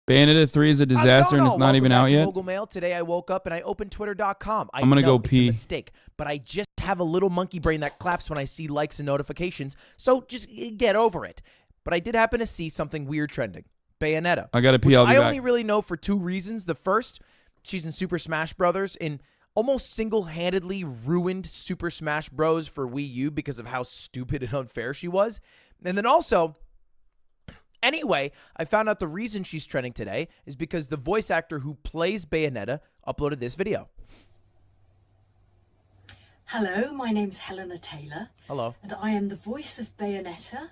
Bayonetta 3 is a disaster and it's not even out yet. Mogul Mail. Today I woke up and I opened twitter.com. I'm going to go pee. It's a mistake, but I just have a little monkey brain that claps when I see likes and notifications, so just get over it. But I did happen to see something weird trending. Bayonetta. I got to pee. I'll be back. I only really know for two reasons. The first, she's in Super Smash Brothers and almost single-handedly ruined Super Smash Bros. For Wii U because of how stupid and unfair she was. And then also, anyway, I found out the reason she's trending today is because the voice actor who plays Bayonetta uploaded this video. Hello, my name's Helena Taylor. Hello. And I am the voice of Bayonetta.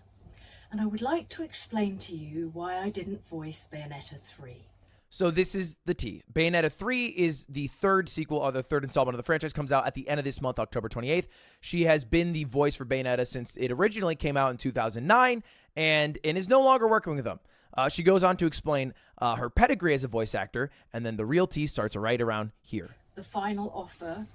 And I would like to explain to you why I didn't voice Bayonetta 3. So this is the tea. Bayonetta 3 is the third sequel, or the third installment of the franchise, comes out at the end of this month, October 28th. She has been the voice for Bayonetta since it originally came out in 2009 and is no longer working with them. She goes on to explain her pedigree as a voice actor, and then the real tea starts right around here. The final offer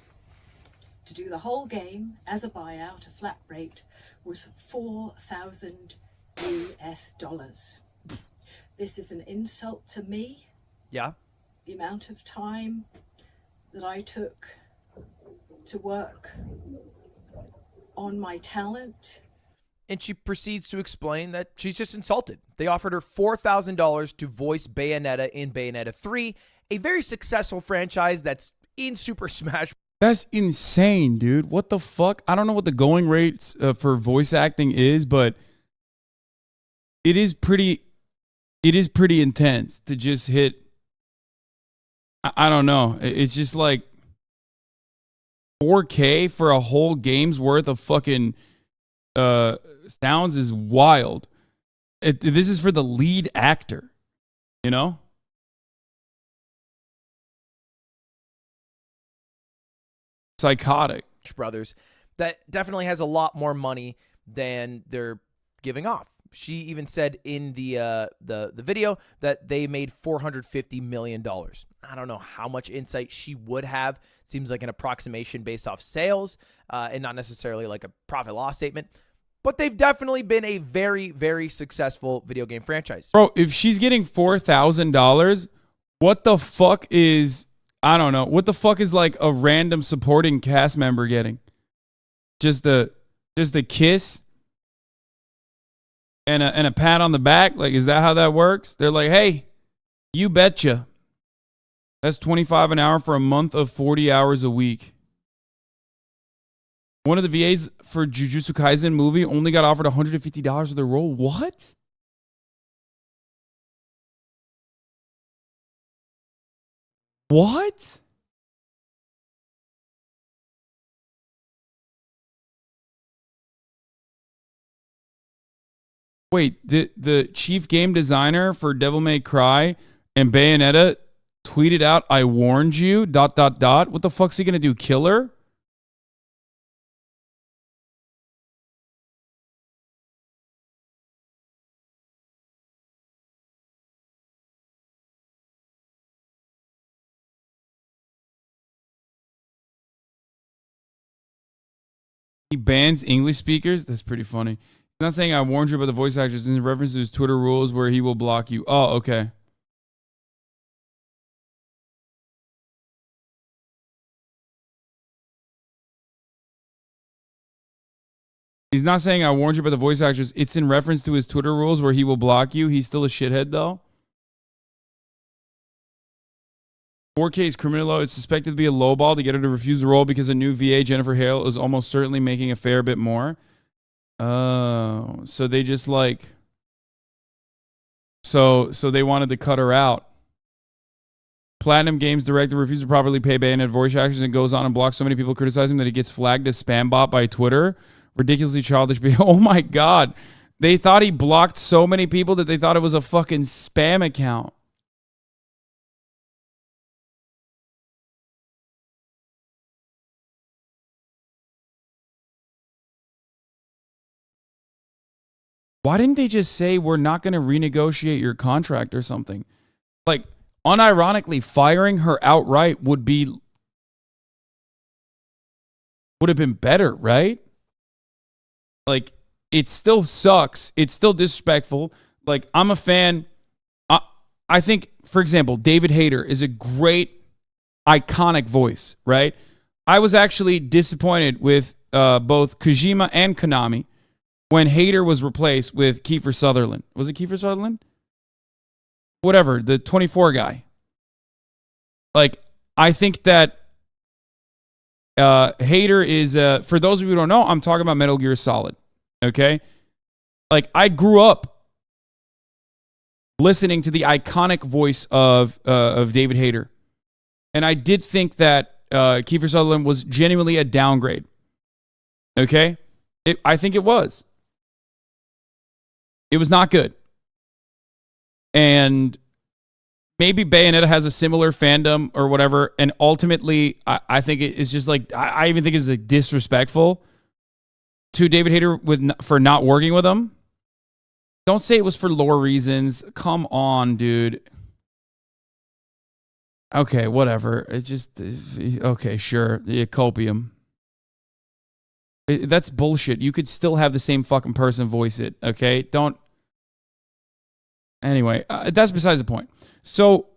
to do the whole game as a buyout, a flat rate, was $4,000 US. This is an insult to me. Yeah. The amount of time that I took to work on my talent. And she proceeds to explain that she's just insulted. They offered her $4,000 to voice Bayonetta in Bayonetta 3, a very successful franchise that's in Super Smash. That's insane, dude. What the fuck? I don't know what the going rates for voice acting is, but it is pretty intense to just hit. I don't know. It's just like 4K for a whole game's worth of fucking sounds is wild. This is for the lead actor, you know? Psychotic. Brothers that definitely has a lot more money than they're giving off. She even said in the video that they made $450 million. I don't know how much insight she would have. It seems like an approximation based off sales and not necessarily like a profit loss statement. But they've definitely been a very, very successful video game franchise. Bro, if she's getting $4,000, what the fuck is, I don't know, what the fuck is like a random supporting cast member getting? Just a kiss? And a pat on the back? Like, is that how that works? They're like, hey, you betcha. That's $25 an hour for a month of 40 hours a week. One of the VAs for Jujutsu Kaisen movie only got offered $150 for their role. What? What? Wait, the chief game designer for Devil May Cry and Bayonetta tweeted out, I warned you, ... What the fuck's he gonna do, kill her? He bans English speakers? That's pretty funny. He's not saying I warned you about the voice actors in reference to his Twitter rules where he will block you. Oh, okay. He's not saying I warned you about the voice actors. It's in reference to his Twitter rules where he will block you. He's still a shithead, though. 4K is criminal law. It's suspected to be a lowball to get her to refuse the role because a new VA, Jennifer Hale, is almost certainly making a fair bit more. Oh, so they just like, so they wanted to cut her out. Platinum Games director refuses to properly pay Bayonetta voice actors and goes on and blocks so many people criticizing that he gets flagged as spam bot by Twitter. Ridiculously childish behavior. Oh my God. They thought he blocked so many people that they thought it was a fucking spam account. Why didn't they just say we're not going to renegotiate your contract or something? Like, unironically, firing her outright would have been better, right? Like, it still sucks. It's still disrespectful. Like, I'm a fan. I I think, for example, David Hayter is a great, iconic voice, right? I was actually disappointed with both Kojima and Konami when Hayter was replaced with Kiefer Sutherland. Was it Kiefer Sutherland? Whatever, the 24 guy. Like, I think that Hayter is, for those of you who don't know, I'm talking about Metal Gear Solid, okay? Like, I grew up listening to the iconic voice of David Hayter. And I did think that Kiefer Sutherland was genuinely a downgrade. Okay? I think it was. It was not good. And maybe Bayonetta has a similar fandom or whatever. And ultimately, I think it's just like, I even think it's like disrespectful to David Hayter for not working with him. Don't say it was for lore reasons. Come on, dude. Okay, whatever. It just, okay, sure. Yeah, copium. That's bullshit. You could still have the same fucking person voice it, okay? Don't. Anyway, that's besides the point. So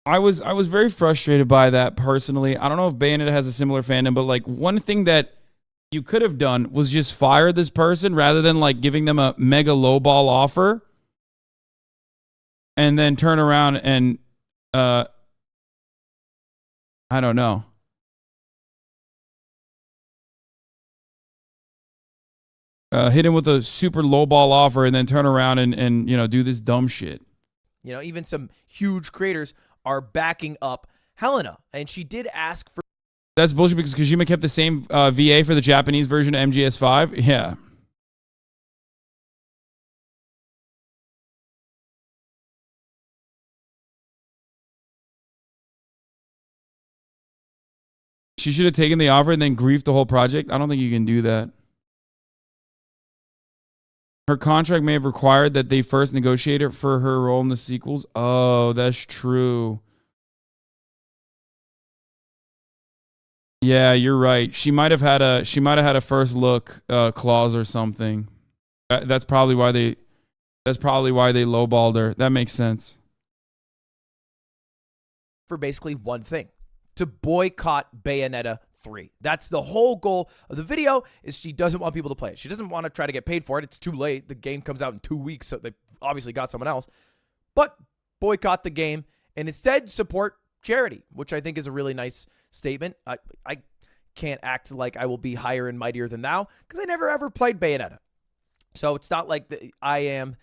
I was very frustrated by that personally. I don't know if Bayonetta has a similar fandom, but like one thing that you could have done was just fire this person rather than like giving them a mega lowball offer and then turn around and I don't know. Hit him with a super lowball offer and then turn around and you know, do this dumb shit. You know, even some huge creators are backing up Helena, and she did ask for. That's bullshit because Kojima kept the same VA for the Japanese version of MGS5. Yeah. She should have taken the offer and then griefed the whole project. I don't think you can do that. Her contract may have required that they first negotiate it for her role in the sequels. Oh, that's true. Yeah, you're right. She might have had a first look clause or something. That's probably why they lowballed her. That makes sense. For basically one thing, to boycott Bayonetta 3. That's the whole goal of the video, is she doesn't want people to play it. She doesn't want to try to get paid for it. It's too late. The game comes out in 2 weeks, so they obviously got someone else. But boycott the game and instead support charity, which I think is a really nice statement. I can't act like I will be higher and mightier than thou because I never ever played Bayonetta. So it's not like I am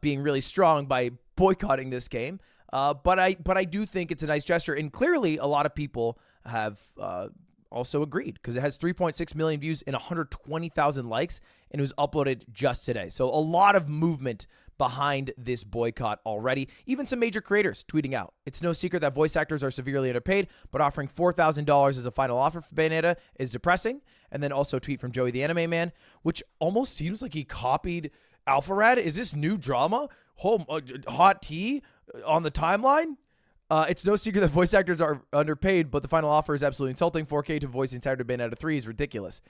being really strong by boycotting this game. But I do think it's a nice gesture. And clearly a lot of people have also agreed because it has 3.6 million views and 120,000 likes, and it was uploaded just today. So a lot of movement behind this boycott already. Even some major creators tweeting out. It's no secret that voice actors are severely underpaid, but offering $4,000 as a final offer for Bayonetta is depressing. And then also a tweet from Joey the Anime Man, which almost seems like he copied Alpharad. Is this new drama? Hot tea on the timeline? It's no secret that voice actors are underpaid, but the final offer is absolutely insulting. 4K to voice the entirety of Bayonetta 3 is ridiculous.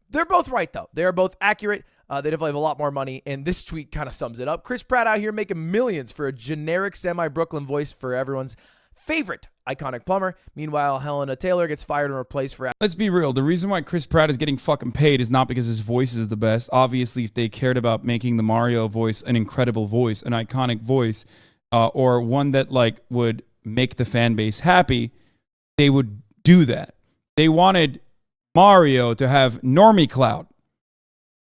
They're both right, though. They are both accurate. They definitely have a lot more money, and this tweet kind of sums it up. Chris Pratt out here making millions for a generic semi-Brooklyn voice for everyone's favorite iconic plumber. Meanwhile, Helena Taylor gets fired and replaced for... Let's be real. The reason why Chris Pratt is getting fucking paid is not because his voice is the best. Obviously, if they cared about making the Mario voice an incredible voice, an iconic voice, or one that like would make the fan base happy, they would do that. They wanted Mario to have normie clout.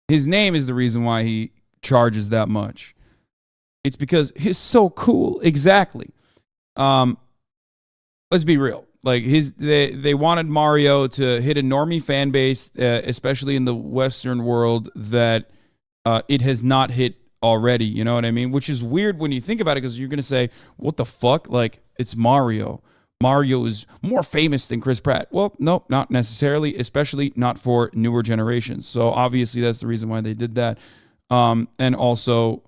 His name is the reason why he charges that much. It's because he's so cool. Exactly. Let's be real. Like they wanted Mario to hit a normie fan base, especially in the Western world that it has not hit already. You know what I mean? Which is weird when you think about it, because you're gonna say, "What the fuck?" Like, it's Mario. Mario is more famous than Chris Pratt. Well, no, not necessarily, especially not for newer generations. So obviously that's the reason why they did that. And also,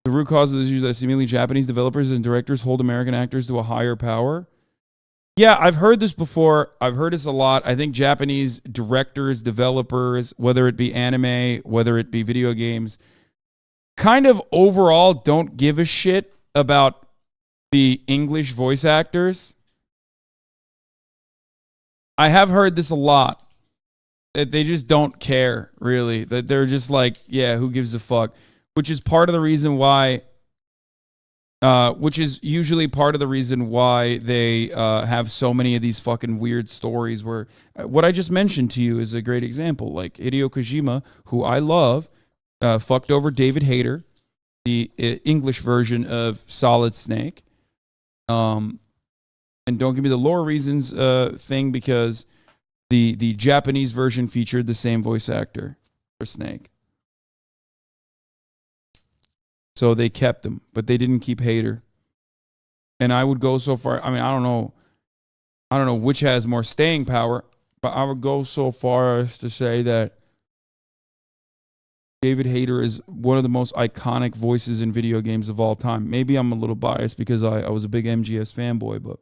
the root cause of this is that seemingly Japanese developers and directors hold American actors to a higher power. Yeah, I've heard this before. I've heard this a lot. I think Japanese directors, developers, whether it be anime, whether it be video games, kind of overall don't give a shit about the English voice actors. I have heard this a lot. That they just don't care, really. That they're just like, yeah, who gives a fuck? Which is part of the reason why, which is usually part of the reason why they have so many of these fucking weird stories where what I just mentioned to you is a great example. Like Hideo Kojima, who I love, fucked over David Hayter, the English version of Solid Snake. And don't give me the lore reasons thing because the Japanese version featured the same voice actor for Snake. So they kept him, but they didn't keep Hayter. And I would go so far. I mean, I don't know which has more staying power, but I would go so far as to say that David Hayter is one of the most iconic voices in video games of all time. Maybe I'm a little biased because I was a big MGS fanboy, but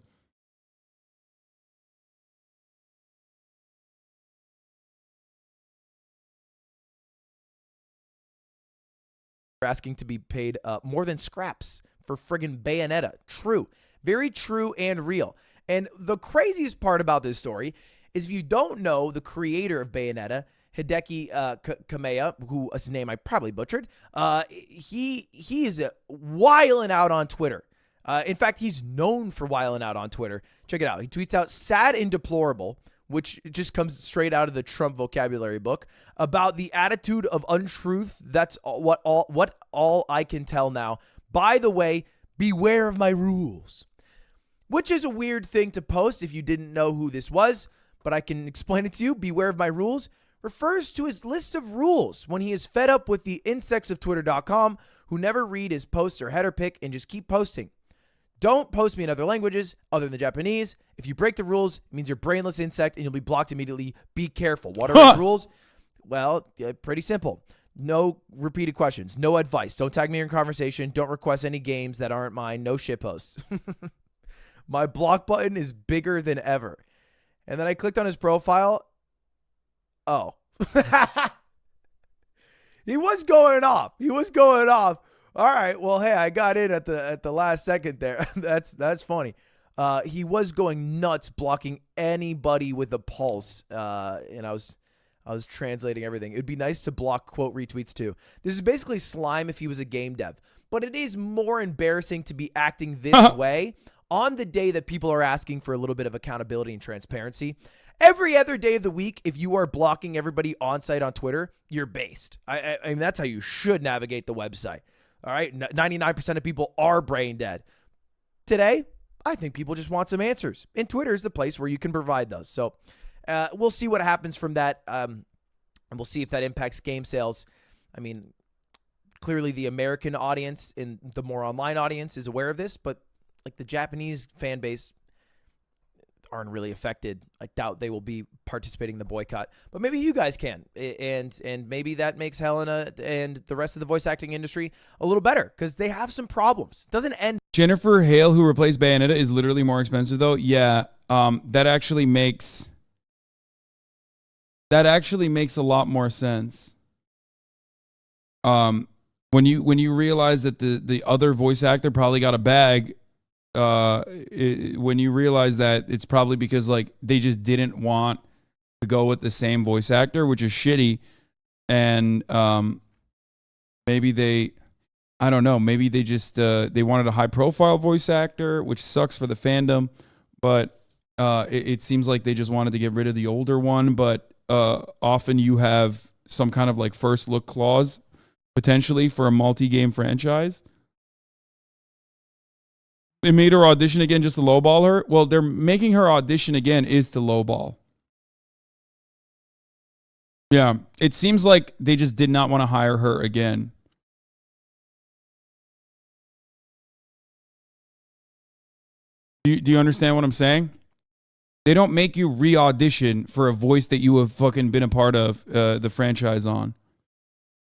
asking to be paid more than scraps for friggin' Bayonetta. True. Very true and real. And the craziest part about this story is if you don't know the creator of Bayonetta, Hideki Kamiya, who his name I probably butchered, he is wiling out on Twitter. In fact, he's known for wiling out on Twitter. Check it out. He tweets out sad and deplorable, which just comes straight out of the Trump vocabulary book, about the attitude of untruth. That's what all I can tell now. By the way, beware of my rules. Which is a weird thing to post if you didn't know who this was, but I can explain it to you. Beware of my rules refers to his list of rules when he is fed up with the insects of Twitter.com who never read his posts or header pick and just keep posting. Don't post me in other languages other than Japanese. If you break the rules, it means you're a brainless insect and you'll be blocked immediately. Be careful. What are the rules? Well, pretty simple. No repeated questions. No advice. Don't tag me in conversation. Don't request any games that aren't mine. No shit posts. My block button is bigger than ever. And then I clicked on his profile. Oh. He was going off. All right, well, hey, I got in at the last second there. That's funny. He was going nuts, blocking anybody with a pulse. And I was translating everything. It'd be nice to block quote retweets too. This is basically Slime if he was a game dev. But it is more embarrassing to be acting this way on the day that people are asking for a little bit of accountability and transparency. Every other day of the week, if you are blocking everybody on site on Twitter, you're based. I mean, that's how you should navigate the website. All right, 99% of people are brain dead. Today, I think people just want some answers. And Twitter is the place where you can provide those. So we'll see what happens from that. And we'll see if that impacts game sales. I mean, clearly the American audience and the more online audience is aware of this. But like the Japanese fan base aren't really affected. I doubt they will be participating in the boycott, but maybe you guys can, and maybe that makes Helena and the rest of the voice acting industry a little better because they have some problems. It doesn't end. Jennifer Hale, who replaced Bayonetta, is literally more expensive though. Yeah, that actually makes a lot more sense. When you realize that the other voice actor probably got a bag. When you realize that it's probably because like they just didn't want to go with the same voice actor, which is shitty, and maybe I don't know, maybe they just they wanted a high profile voice actor, which sucks for the fandom, but it seems like they just wanted to get rid of the older one. But often you have some kind of like first look clause potentially for a multi-game franchise. They made her audition again just to lowball her. Well, they're making her audition again is to lowball. Yeah, it seems like they just did not want to hire her again. Do you understand what I'm saying? They don't make you re-audition for a voice that you have fucking been a part of the franchise on.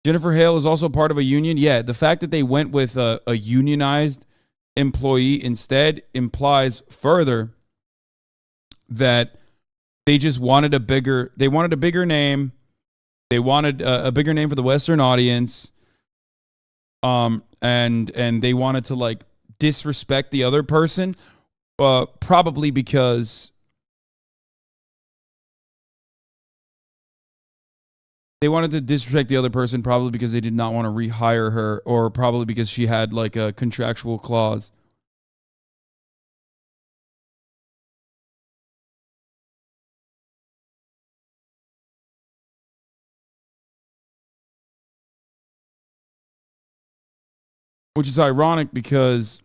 Jennifer Hale is also part of a union. Yeah, the fact that they went with a unionized employee instead implies further that they just wanted a bigger name. They wanted a bigger name for the Western audience. and they wanted to like disrespect the other person, probably because they wanted to disrespect the other person, probably because they did not want to rehire her, or probably because she had like a contractual clause. Which is ironic because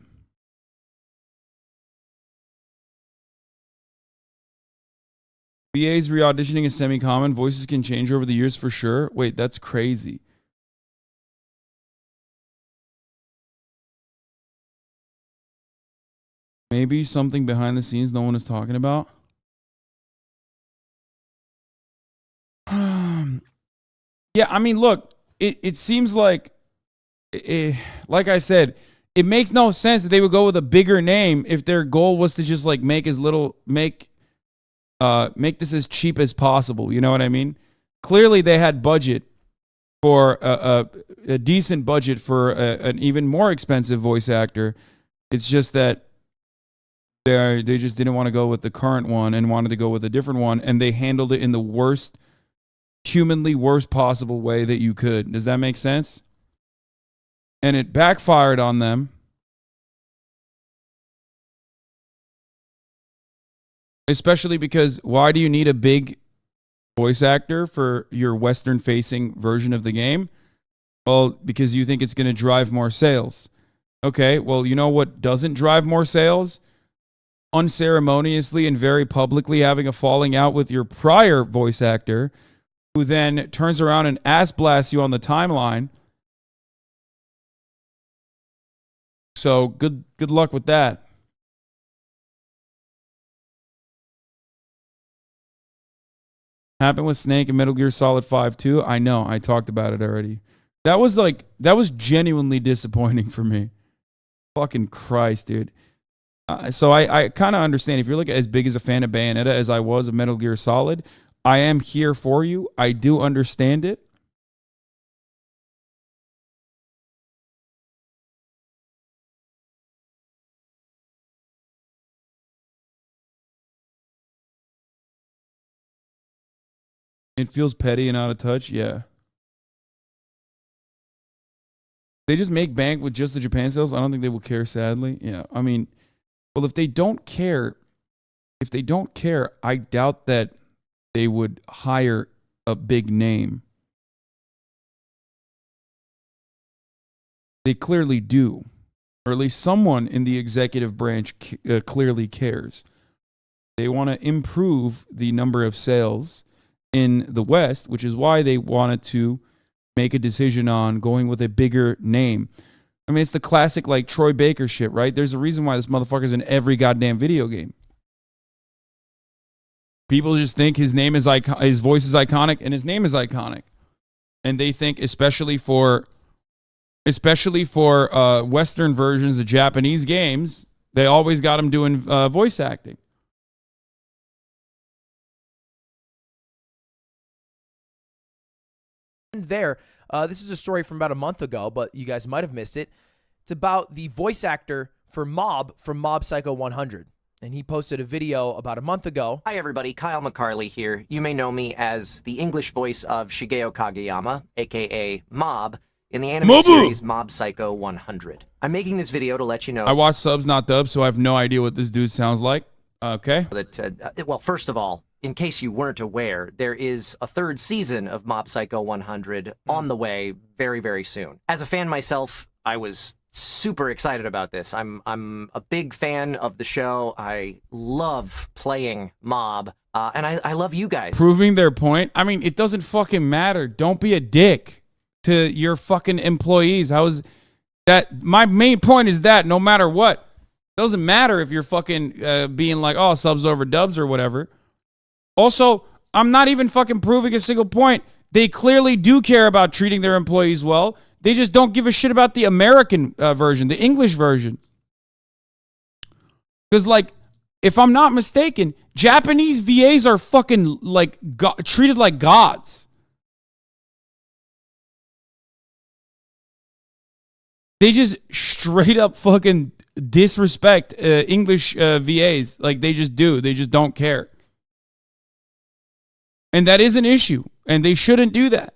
VAs re-auditioning is semi-common. Voices can change over the years for sure. Wait, that's crazy. Maybe something behind the scenes no one is talking about. Yeah, I mean, look, it seems like, like I said, it makes no sense that they would go with a bigger name if their goal was to just like make this as cheap as possible. You know what I mean? Clearly, they had budget for a decent budget for an even more expensive voice actor. It's just that they just didn't want to go with the current one and wanted to go with a different one, and they handled it in the worst, humanly worst possible way that you could. Does that make sense? And it backfired on them. Especially because why do you need a big voice actor for your Western-facing version of the game? Well, because you think it's going to drive more sales. Okay, well, you know what doesn't drive more sales? Unceremoniously and very publicly having a falling out with your prior voice actor, who then turns around and ass blasts you on the timeline. So good luck with that. Happened with Snake and Metal Gear Solid 5 too. I know, I talked about it already. That was genuinely disappointing for me. Fucking Christ, dude. So I kind of understand if you're like as big as a fan of Bayonetta as I was of Metal Gear Solid. I am here for you. I do understand it. It feels petty and out of touch. Yeah. They just make bank with just the Japan sales. I don't think they will care, sadly. Yeah. I mean, well, if they don't care, I doubt that they would hire a big name. They clearly do. Or at least someone in the executive branch clearly cares. They want to improve the number of sales in the West, which is why they wanted to make a decision on going with a bigger name. I mean, it's the classic like Troy Baker shit, right? There's a reason why this motherfucker's in every goddamn video game. People just think his name is his voice is iconic, and his name is iconic, and they think especially for Western versions of Japanese games, they always got him doing voice acting. There, this is a story from about a month ago, but you guys might have missed it. It's about the voice actor for Mob from Mob Psycho 100. And he posted a video about a month ago. Hi everybody, Kyle McCarley here. You may know me as the English voice of Shigeo Kageyama, aka Mob, in the anime series Mob Psycho 100. I'm making this video to let you know. I watch subs, not dubs, so I have no idea what this dude sounds like. Okay. Well, first of all, in case you weren't aware, there is a third season of Mob Psycho 100 on the way very, very soon. As a fan myself, I was super excited about this. I'm a big fan of the show. I love playing Mob, and I love you guys. Proving their point. I mean, it doesn't fucking matter. Don't be a dick to your fucking employees. How is that? My main point is that no matter what, doesn't matter if you're fucking being like, oh, subs over dubs or whatever. Also, I'm not even fucking proving a single point. They clearly do care about treating their employees well. They just don't give a shit about the American version, the English version. Because, like, if I'm not mistaken, Japanese VAs are fucking, like, treated like gods. They just straight up fucking disrespect English VAs. Like they just do. They just don't care. And that is an issue. And they shouldn't do that.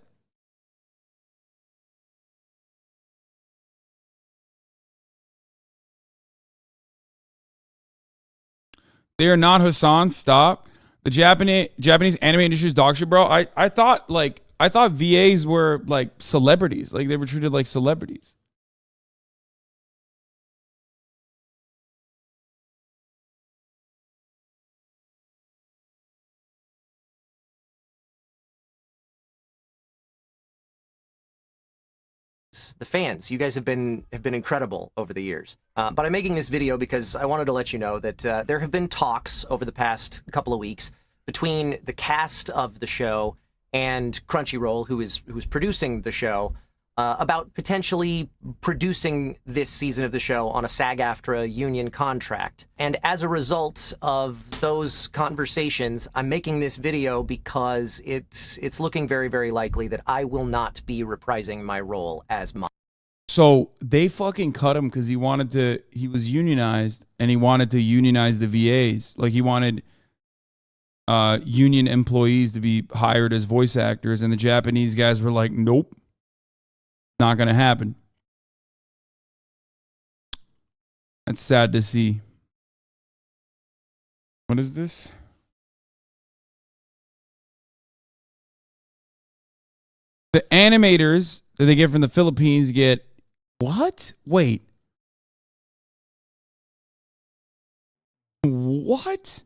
They are not Hasan. Stop. The Japanese anime industry is dog shit, bro. I thought VAs were like celebrities. Like they were treated like celebrities. The fans, you guys have been incredible over the years. But I'm making this video because I wanted to let you know that there have been talks over the past couple of weeks between the cast of the show and Crunchyroll, who's producing the show, about potentially producing this season of the show on a SAG-AFTRA union contract. And as a result of those conversations, I'm making this video because it's looking very, very likely that I will not be reprising my role as Mom. So they fucking cut him because he was unionized and he wanted to unionize the VAs. Like he wanted union employees to be hired as voice actors, and the Japanese guys were like, nope. Not going to happen. That's sad to see. What is this? The animators that they get from the Philippines get what? Wait. What?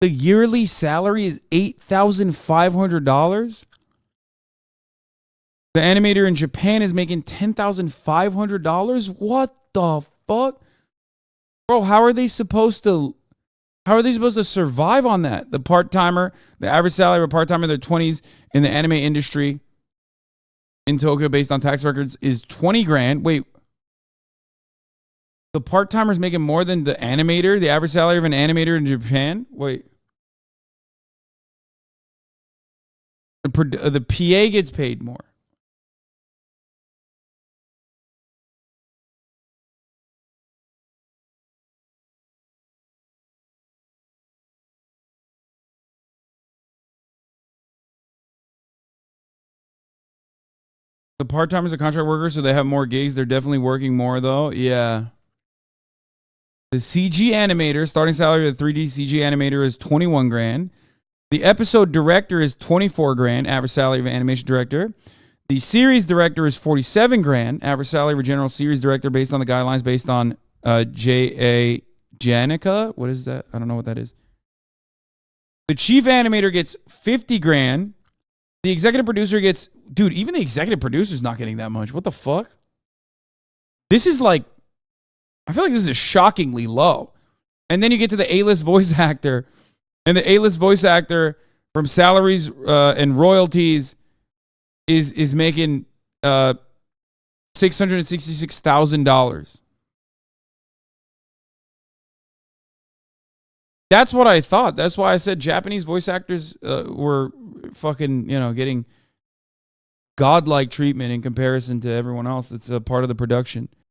The yearly salary is $8,500? The animator in Japan is making $10,500? What the fuck? Bro, how are they supposed to survive on that? The average salary of a part-timer in their 20s in the anime industry in Tokyo based on tax records is 20 grand. Wait. The part-timer's making more than the animator, the average salary of an animator in Japan? Wait. The PA gets paid more. The part-timers are contract workers, so they have more gigs. They're definitely working more, though. Yeah. The CG animator, starting salary of the 3D CG animator is 21 grand. The episode director is 24 grand, average salary of an animation director. The series director is 47 grand, average salary of a general series director based on the guidelines based on J.A. Janica. What is that? I don't know what that is. The chief animator gets 50 grand. The executive producer gets... Dude, even the executive producer's not getting that much. What the fuck? This is like... I feel like this is shockingly low. And then you get to the A-list voice actor. And the A-list voice actor from salaries and royalties is making $666,000. That's what I thought. That's why I said Japanese voice actors were fucking, getting godlike treatment in comparison to everyone else. It's a part of the production.